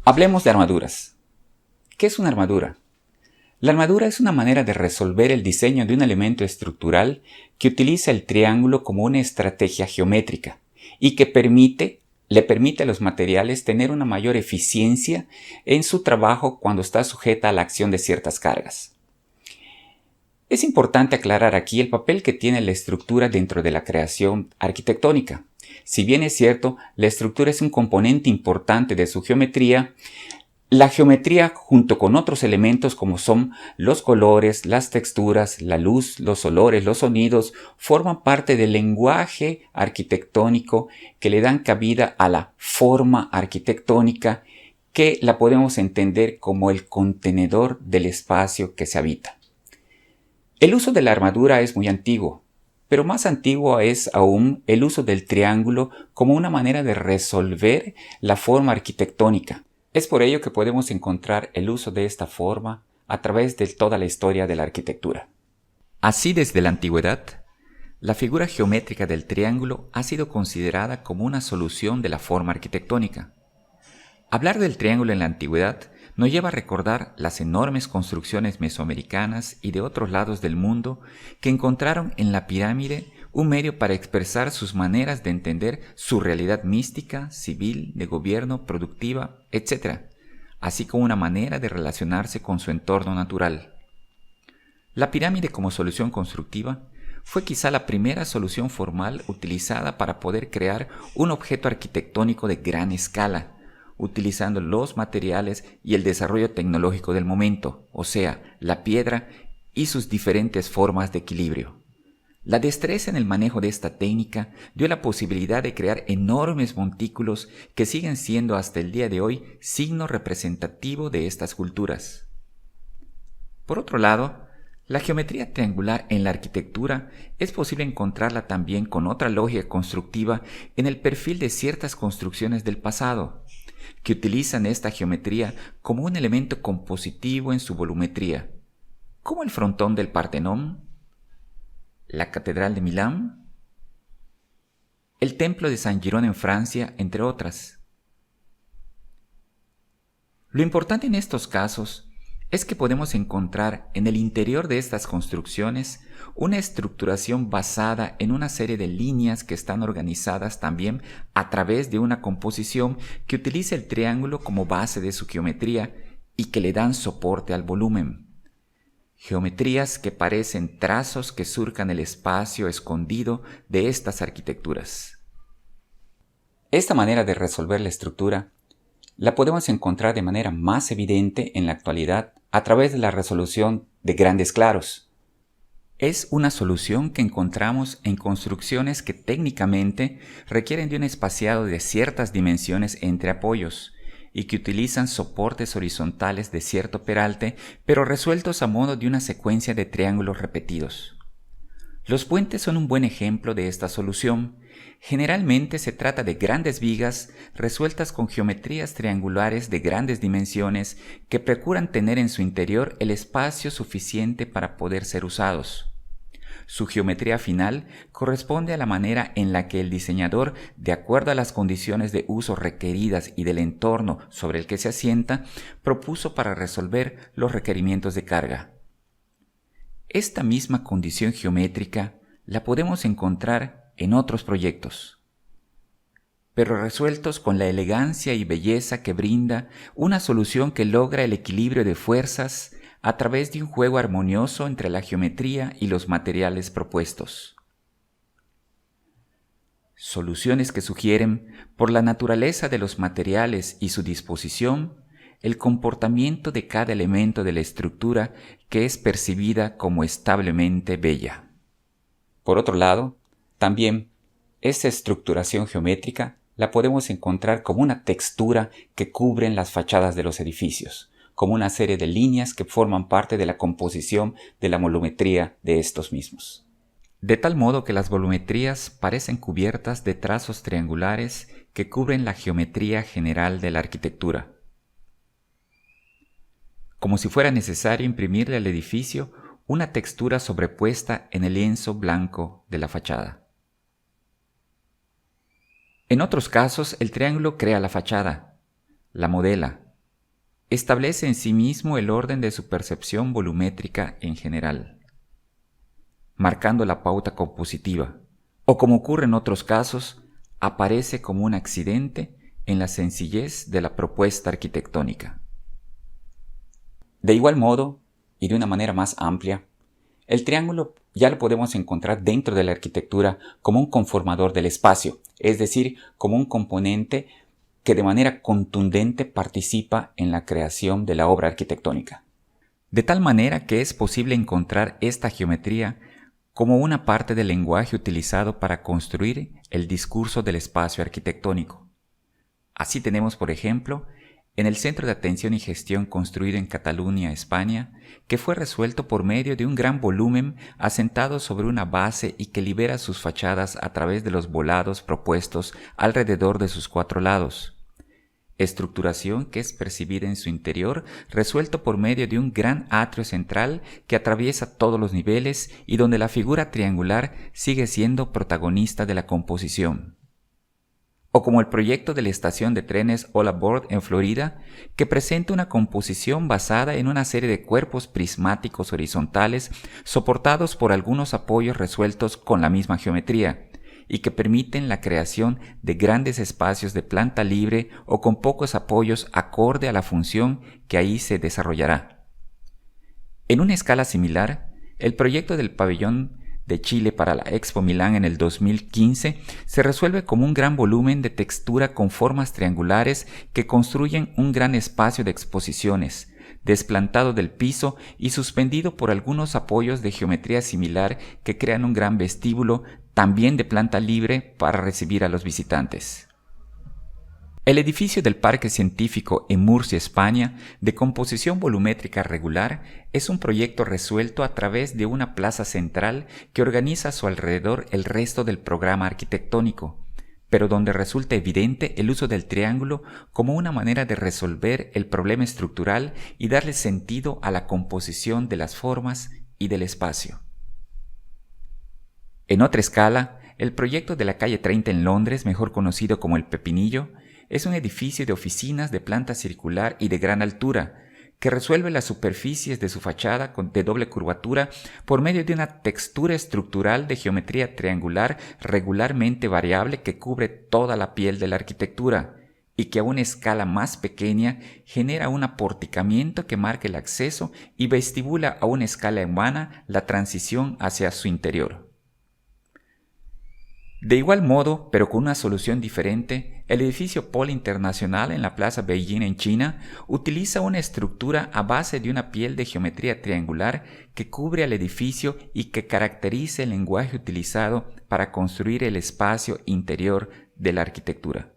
Hablemos de armaduras. ¿Qué es una armadura? La armadura es una manera de resolver el diseño de un elemento estructural que utiliza el triángulo como una estrategia geométrica y que le permite a los materiales tener una mayor eficiencia en su trabajo cuando está sujeta a la acción de ciertas cargas. Es importante aclarar aquí el papel que tiene la estructura dentro de la creación arquitectónica. Si bien es cierto, la estructura es un componente importante de su geometría, la geometría junto con otros elementos como son los colores, las texturas, la luz, los olores, los sonidos, forman parte del lenguaje arquitectónico que le dan cabida a la forma arquitectónica, que la podemos entender como el contenedor del espacio que se habita. El uso de la armadura es muy antiguo, pero más antiguo es aún el uso del triángulo como una manera de resolver la forma arquitectónica. Es por ello que podemos encontrar el uso de esta forma a través de toda la historia de la arquitectura. Así, desde la antigüedad, la figura geométrica del triángulo ha sido considerada como una solución de la forma arquitectónica. Hablar del triángulo en la antigüedad nos lleva a recordar las enormes construcciones mesoamericanas y de otros lados del mundo que encontraron en la pirámide un medio para expresar sus maneras de entender su realidad mística, civil, de gobierno, productiva, etc., así como una manera de relacionarse con su entorno natural. La pirámide como solución constructiva fue quizá la primera solución formal utilizada para poder crear un objeto arquitectónico de gran escala, utilizando los materiales y el desarrollo tecnológico del momento, o sea, la piedra y sus diferentes formas de equilibrio. La destreza en el manejo de esta técnica dio la posibilidad de crear enormes montículos que siguen siendo hasta el día de hoy signo representativo de estas culturas. Por otro lado, la geometría triangular en la arquitectura es posible encontrarla también con otra lógica constructiva en el perfil de ciertas construcciones del pasado, que utilizan esta geometría como un elemento compositivo en su volumetría, como el frontón del Partenón, la Catedral de Milán, el Templo de San Girón en Francia, entre otras. Lo importante en estos casos es que podemos encontrar en el interior de estas construcciones una estructuración basada en una serie de líneas que están organizadas también a través de una composición que utiliza el triángulo como base de su geometría y que le dan soporte al volumen. Geometrías que parecen trazos que surcan el espacio escondido de estas arquitecturas. Esta manera de resolver la estructura la podemos encontrar de manera más evidente en la actualidad a través de la resolución de grandes claros. Es una solución que encontramos en construcciones que técnicamente requieren de un espaciado de ciertas dimensiones entre apoyos y que utilizan soportes horizontales de cierto peralte, pero resueltos a modo de una secuencia de triángulos repetidos. Los puentes son un buen ejemplo de esta solución. Generalmente se trata de grandes vigas resueltas con geometrías triangulares de grandes dimensiones que procuran tener en su interior el espacio suficiente para poder ser usados. Su geometría final corresponde a la manera en la que el diseñador, de acuerdo a las condiciones de uso requeridas y del entorno sobre el que se asienta, propuso para resolver los requerimientos de carga. Esta misma condición geométrica la podemos encontrar en otros proyectos, pero resueltos con la elegancia y belleza que brinda una solución que logra el equilibrio de fuerzas a través de un juego armonioso entre la geometría y los materiales propuestos. Soluciones que sugieren, por la naturaleza de los materiales y su disposición, el comportamiento de cada elemento de la estructura que es percibida como establemente bella. Por otro lado, también esta estructuración geométrica la podemos encontrar como una textura que cubre las fachadas de los edificios, como una serie de líneas que forman parte de la composición de la volumetría de estos mismos. De tal modo que las volumetrías parecen cubiertas de trazos triangulares que cubren la geometría general de la arquitectura, como si fuera necesario imprimirle al edificio una textura sobrepuesta en el lienzo blanco de la fachada. En otros casos, el triángulo crea la fachada, la modela, establece en sí mismo el orden de su percepción volumétrica en general, marcando la pauta compositiva, o como ocurre en otros casos, aparece como un accidente en la sencillez de la propuesta arquitectónica. De igual modo, y de una manera más amplia, el triángulo ya lo podemos encontrar dentro de la arquitectura como un conformador del espacio, es decir, como un componente que de manera contundente participa en la creación de la obra arquitectónica. De tal manera que es posible encontrar esta geometría como una parte del lenguaje utilizado para construir el discurso del espacio arquitectónico. Así tenemos, por ejemplo, en el Centro de Atención y Gestión construido en Cataluña, España, que fue resuelto por medio de un gran volumen asentado sobre una base y que libera sus fachadas a través de los volados propuestos alrededor de sus 4 lados. Estructuración que es percibida en su interior, resuelto por medio de un gran atrio central que atraviesa todos los niveles y donde la figura triangular sigue siendo protagonista de la composición. O como el proyecto de la estación de trenes All Aboard en Florida, que presenta una composición basada en una serie de cuerpos prismáticos horizontales soportados por algunos apoyos resueltos con la misma geometría, y que permiten la creación de grandes espacios de planta libre o con pocos apoyos acorde a la función que ahí se desarrollará. En una escala similar, el proyecto del pabellón de Chile para la Expo Milán en el 2015 se resuelve como un gran volumen de textura con formas triangulares que construyen un gran espacio de exposiciones, desplantado del piso y suspendido por algunos apoyos de geometría similar que crean un gran vestíbulo también de planta libre para recibir a los visitantes. El edificio del Parque Científico en Murcia, España, de composición volumétrica regular, es un proyecto resuelto a través de una plaza central que organiza a su alrededor el resto del programa arquitectónico, pero donde resulta evidente el uso del triángulo como una manera de resolver el problema estructural y darle sentido a la composición de las formas y del espacio. En otra escala, el proyecto de la calle 30 en Londres, mejor conocido como el Pepinillo, es un edificio de oficinas de planta circular y de gran altura, que resuelve las superficies de su fachada de doble curvatura por medio de una textura estructural de geometría triangular regularmente variable que cubre toda la piel de la arquitectura y que a una escala más pequeña genera un aporticamiento que marca el acceso y vestibula a una escala humana la transición hacia su interior. De igual modo, pero con una solución diferente, el edificio Pol Internacional en la Plaza Beijing en China utiliza una estructura a base de una piel de geometría triangular que cubre al edificio y que caracteriza el lenguaje utilizado para construir el espacio interior de la arquitectura.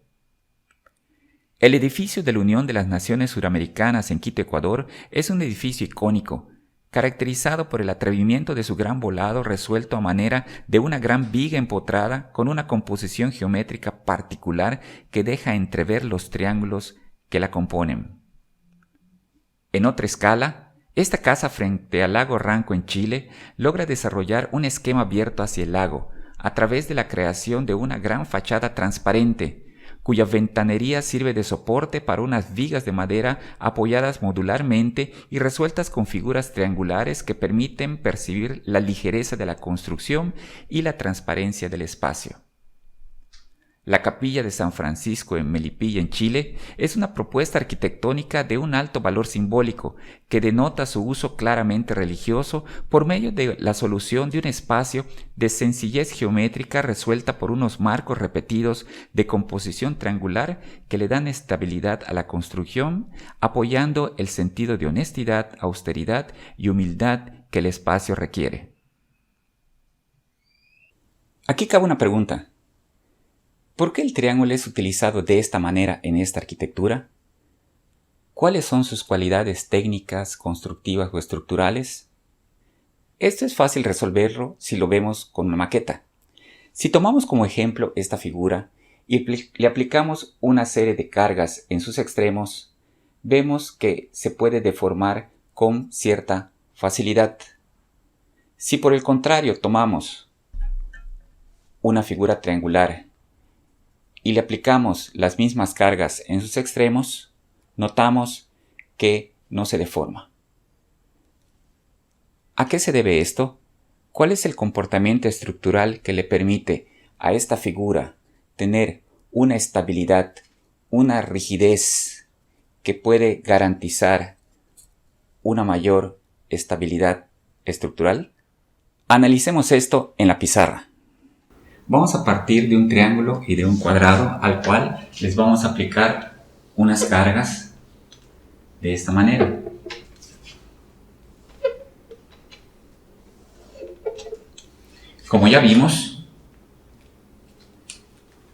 El edificio de la Unión de las Naciones Suramericanas en Quito, Ecuador, es un edificio icónico, caracterizado por el atrevimiento de su gran volado resuelto a manera de una gran viga empotrada con una composición geométrica particular que deja entrever los triángulos que la componen. En otra escala, esta casa frente al lago Ranco en Chile logra desarrollar un esquema abierto hacia el lago a través de la creación de una gran fachada transparente, cuya ventanería sirve de soporte para unas vigas de madera apoyadas modularmente y resueltas con figuras triangulares que permiten percibir la ligereza de la construcción y la transparencia del espacio. La Capilla de San Francisco en Melipilla, en Chile, es una propuesta arquitectónica de un alto valor simbólico que denota su uso claramente religioso por medio de la solución de un espacio de sencillez geométrica resuelta por unos marcos repetidos de composición triangular que le dan estabilidad a la construcción, apoyando el sentido de honestidad, austeridad y humildad que el espacio requiere. Aquí cabe una pregunta. ¿Por qué el triángulo es utilizado de esta manera en esta arquitectura? ¿Cuáles son sus cualidades técnicas, constructivas o estructurales? Esto es fácil resolverlo si lo vemos con una maqueta. Si tomamos como ejemplo esta figura y le aplicamos una serie de cargas en sus extremos, vemos que se puede deformar con cierta facilidad. Si por el contrario tomamos una figura triangular y le aplicamos las mismas cargas en sus extremos, notamos que no se deforma. ¿A qué se debe esto? ¿Cuál es el comportamiento estructural que le permite a esta figura tener una estabilidad, una rigidez que puede garantizar una mayor estabilidad estructural? Analicemos esto en la pizarra. Vamos a partir de un triángulo y de un cuadrado al cual les vamos a aplicar unas cargas de esta manera. Como ya vimos,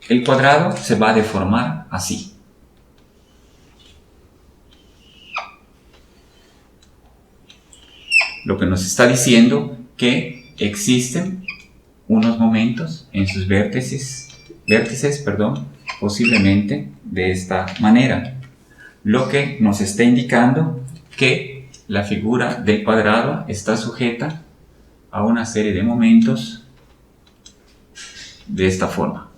el cuadrado se va a deformar así. Lo que nos está diciendo que existen unos momentos en sus vértices, posiblemente de esta manera. Lo que nos está indicando que la figura del cuadrado está sujeta a una serie de momentos de esta forma.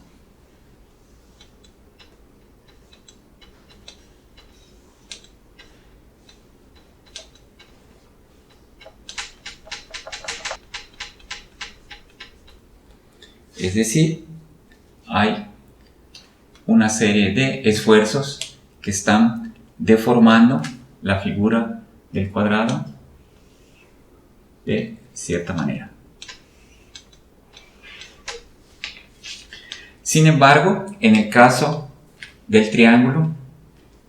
Es decir, hay una serie de esfuerzos que están deformando la figura del cuadrado de cierta manera. Sin embargo, en el caso del triángulo,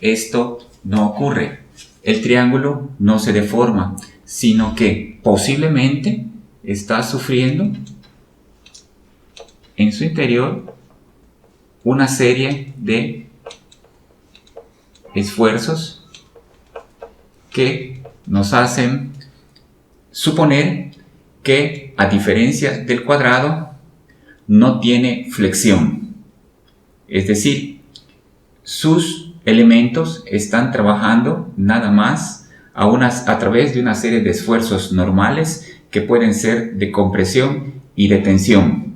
esto no ocurre. El triángulo no se deforma, sino que posiblemente está sufriendo en su interior una serie de esfuerzos que nos hacen suponer que, a diferencia del cuadrado, no tiene flexión. Es decir, sus elementos están trabajando nada más a través de una serie de esfuerzos normales que pueden ser de compresión y de tensión.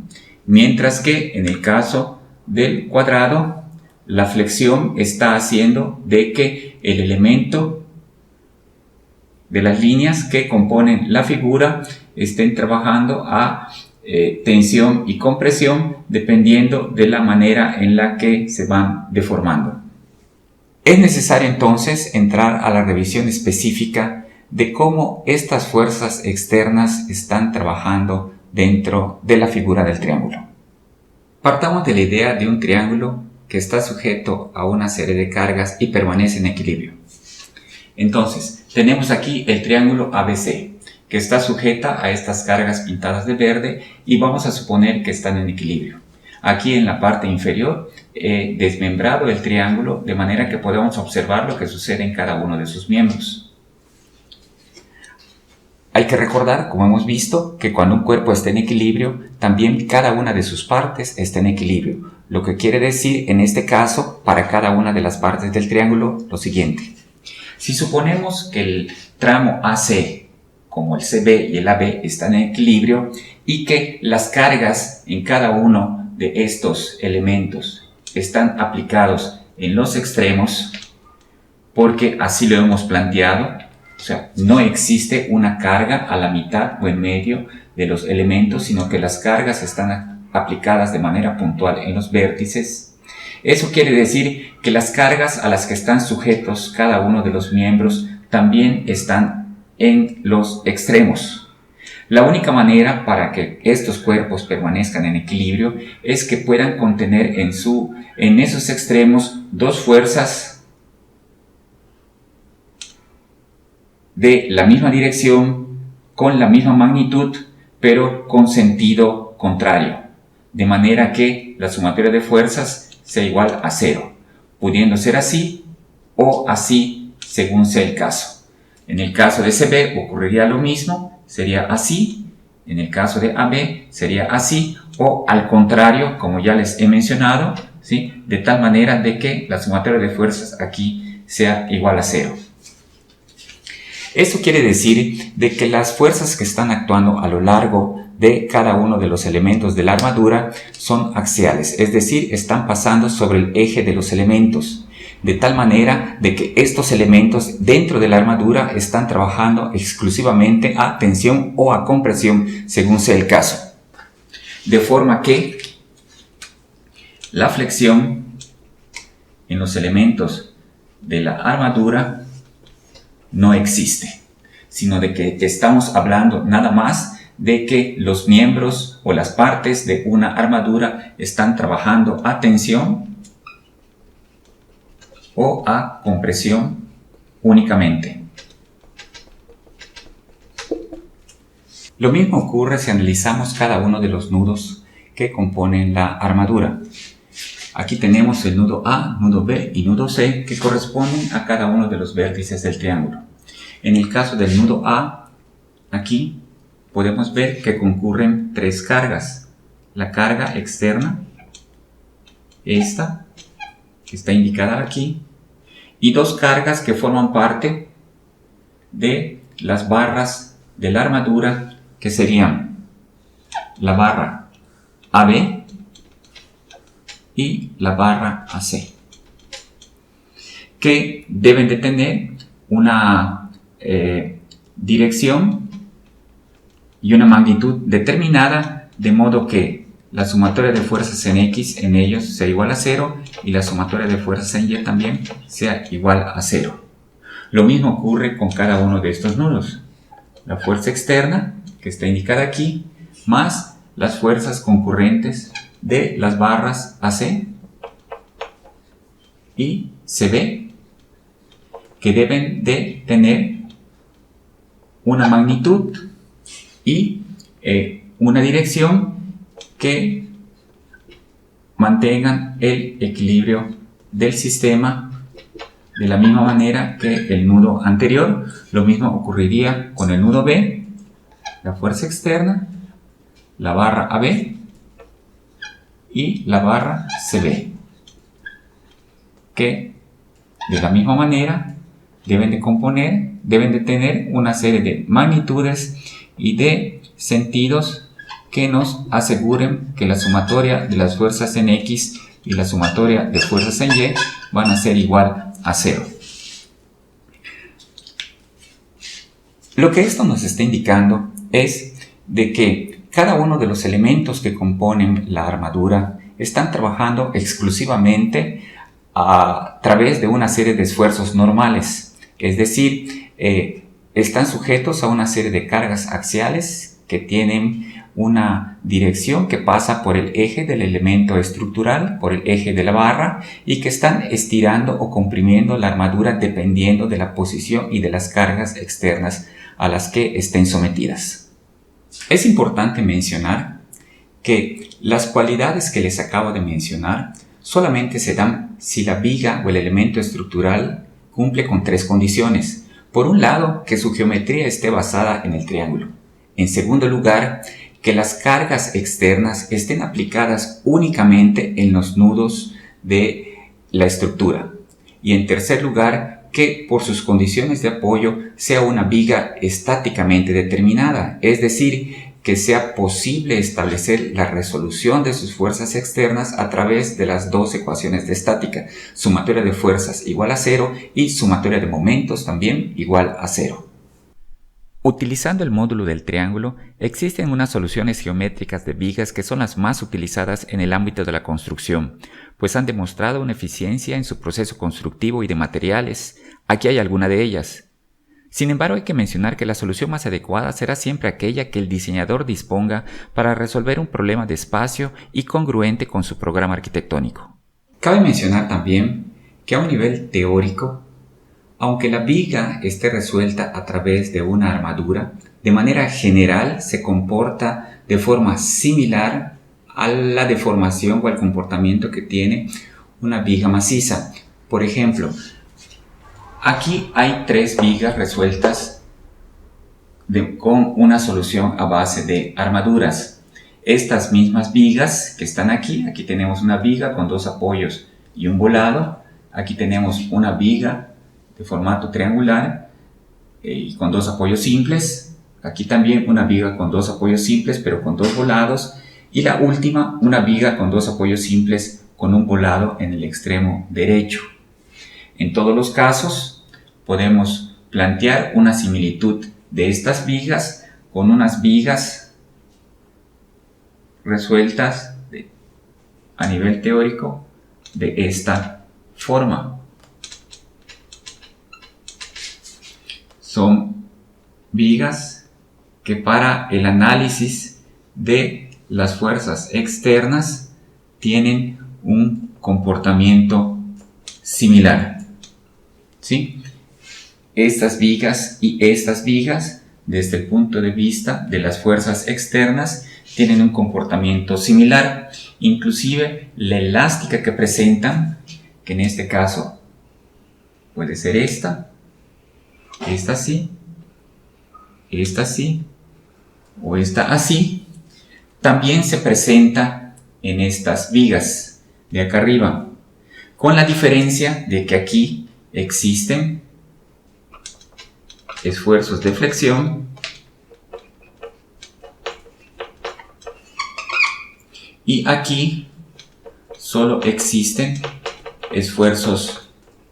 Mientras que en el caso del cuadrado, la flexión está haciendo de que el elemento de las líneas que componen la figura estén trabajando a tensión y compresión dependiendo de la manera en la que se van deformando. Es necesario entonces entrar a la revisión específica de cómo estas fuerzas externas están trabajando dentro de la figura del triángulo. Partamos de la idea de un triángulo que está sujeto a una serie de cargas y permanece en equilibrio. Entonces, tenemos aquí el triángulo ABC, que está sujeta a estas cargas pintadas de verde y vamos a suponer que están en equilibrio. Aquí en la parte inferior he desmembrado el triángulo de manera que podamos observar lo que sucede en cada uno de sus miembros. Hay que recordar, como hemos visto, que cuando un cuerpo está en equilibrio, también cada una de sus partes está en equilibrio, lo que quiere decir en este caso, para cada una de las partes del triángulo, lo siguiente. Si suponemos que el tramo AC, como el CB y el AB, están en equilibrio y que las cargas en cada uno de estos elementos están aplicados en los extremos, porque así lo hemos planteado, o sea, no existe una carga a la mitad o en medio de los elementos, sino que las cargas están aplicadas de manera puntual en los vértices. Eso quiere decir que las cargas a las que están sujetos cada uno de los miembros también están en los extremos. La única manera para que estos cuerpos permanezcan en equilibrio es que puedan contener en esos extremos dos fuerzas de la misma dirección, con la misma magnitud, pero con sentido contrario, de manera que la sumatoria de fuerzas sea igual a 0, pudiendo ser así o así según sea el caso. En el caso de CB ocurriría lo mismo, sería así. En el caso de AB sería así o al contrario, como ya les he mencionado, ¿sí? De tal manera de que la sumatoria de fuerzas aquí sea igual a 0. Esto quiere decir de que las fuerzas que están actuando a lo largo de cada uno de los elementos de la armadura son axiales, es decir, están pasando sobre el eje de los elementos, de tal manera de que estos elementos dentro de la armadura están trabajando exclusivamente a tensión o a compresión, según sea el caso. De forma que la flexión en los elementos de la armadura no existe, sino de que estamos hablando nada más de que los miembros o las partes de una armadura están trabajando a tensión o a compresión únicamente. Lo mismo ocurre si analizamos cada uno de los nudos que componen la armadura. Aquí tenemos el nudo A, nudo B y nudo C, que corresponden a cada uno de los vértices del triángulo. En el caso del nudo A, aquí podemos ver que concurren tres cargas. La carga externa, esta, que está indicada aquí, y dos cargas que forman parte de las barras de la armadura, que serían la barra AB y la barra AC, que deben de tener una dirección y una magnitud determinada, de modo que la sumatoria de fuerzas en X en ellos sea igual a 0 y la sumatoria de fuerzas en Y también sea igual a 0. Lo mismo ocurre con cada uno de estos nudos. La fuerza externa, que está indicada aquí, más las fuerzas concurrentes de las barras AC y CB, que deben de tener una magnitud y una dirección que mantengan el equilibrio del sistema de la misma manera que el nudo anterior. Lo mismo ocurriría con el nudo B, la fuerza externa, la barra AB y la barra CB, que de la misma manera deben de tener una serie de magnitudes y de sentidos que nos aseguren que la sumatoria de las fuerzas en X y la sumatoria de fuerzas en Y van a ser igual a 0. Lo que esto nos está indicando es de que cada uno de los elementos que componen la armadura están trabajando exclusivamente a través de una serie de esfuerzos normales, es decir, están sujetos a una serie de cargas axiales que tienen una dirección que pasa por el eje del elemento estructural, por el eje de la barra, y que están estirando o comprimiendo la armadura dependiendo de la posición y de las cargas externas a las que estén sometidas. Es importante mencionar que las cualidades que les acabo de mencionar solamente se dan si la viga o el elemento estructural cumple con tres condiciones. Por un lado, que su geometría esté basada en el triángulo. En segundo lugar, que las cargas externas estén aplicadas únicamente en los nudos de la estructura. Y en tercer lugar, que por sus condiciones de apoyo sea una viga estáticamente determinada, es decir, que sea posible establecer la resolución de sus fuerzas externas a través de las dos ecuaciones de estática, sumatoria de fuerzas igual a 0 y sumatoria de momentos también igual a 0. Utilizando el módulo del triángulo, existen unas soluciones geométricas de vigas que son las más utilizadas en el ámbito de la construcción, pues han demostrado una eficiencia en su proceso constructivo y de materiales. Aquí hay alguna de ellas. Sin embargo, hay que mencionar que la solución más adecuada será siempre aquella que el diseñador disponga para resolver un problema de espacio y congruente con su programa arquitectónico. Cabe mencionar también que a un nivel teórico, aunque la viga esté resuelta a través de una armadura, de manera general se comporta de forma similar a la deformación o al comportamiento que tiene una viga maciza. Por ejemplo, aquí hay tres vigas resueltas con una solución a base de armaduras. Estas mismas vigas que están aquí tenemos una viga con dos apoyos y un volado. Aquí tenemos una viga de formato triangular y con dos apoyos simples. Aquí también una viga con dos apoyos simples pero con dos volados. Y la última, una viga con dos apoyos simples con un volado en el extremo derecho. En todos los casos podemos plantear una similitud de estas vigas con unas vigas resueltas a nivel teórico de esta forma. Son vigas que para el análisis de las fuerzas externas tienen un comportamiento similar. ¿Sí? Estas vigas y estas vigas, desde el punto de vista de las fuerzas externas, tienen un comportamiento similar. Inclusive la elástica que presentan, que en este caso puede ser esta así, esta así o esta así, también se presenta en estas vigas de acá arriba, con la diferencia de que aquí existen esfuerzos de flexión y aquí solo existen esfuerzos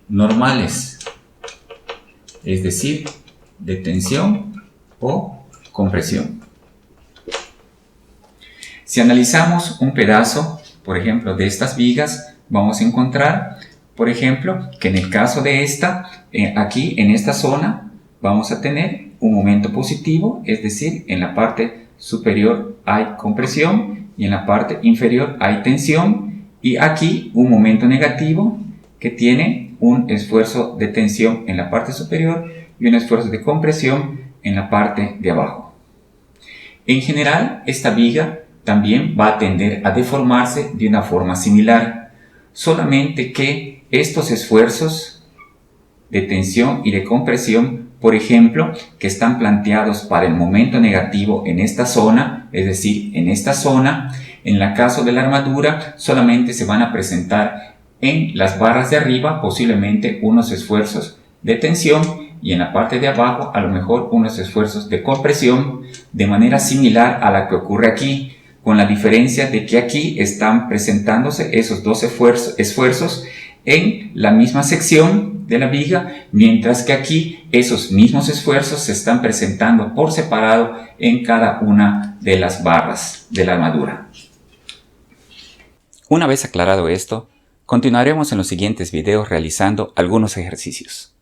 normales, es decir, de tensión o compresión. Si analizamos un pedazo, por ejemplo, de estas vigas, vamos a encontrar, por ejemplo, que en el caso de esta, aquí en esta zona, vamos a tener un momento positivo, es decir, en la parte superior hay compresión y en la parte inferior hay tensión, y aquí un momento negativo que tiene un esfuerzo de tensión en la parte superior y un esfuerzo de compresión en la parte de abajo. En general, esta viga también va a tender a deformarse de una forma similar, solamente que estos esfuerzos de tensión y de compresión, por ejemplo, que están planteados para el momento negativo en esta zona, es decir, en esta zona, en el caso de la armadura, solamente se van a presentar en las barras de arriba, posiblemente unos esfuerzos de tensión, y en la parte de abajo a lo mejor unos esfuerzos de compresión, de manera similar a la que ocurre aquí, con la diferencia de que aquí están presentándose esos dos esfuerzos en la misma sección de la viga, mientras que aquí esos mismos esfuerzos se están presentando por separado en cada una de las barras de la armadura. Una vez aclarado esto, continuaremos en los siguientes videos realizando algunos ejercicios.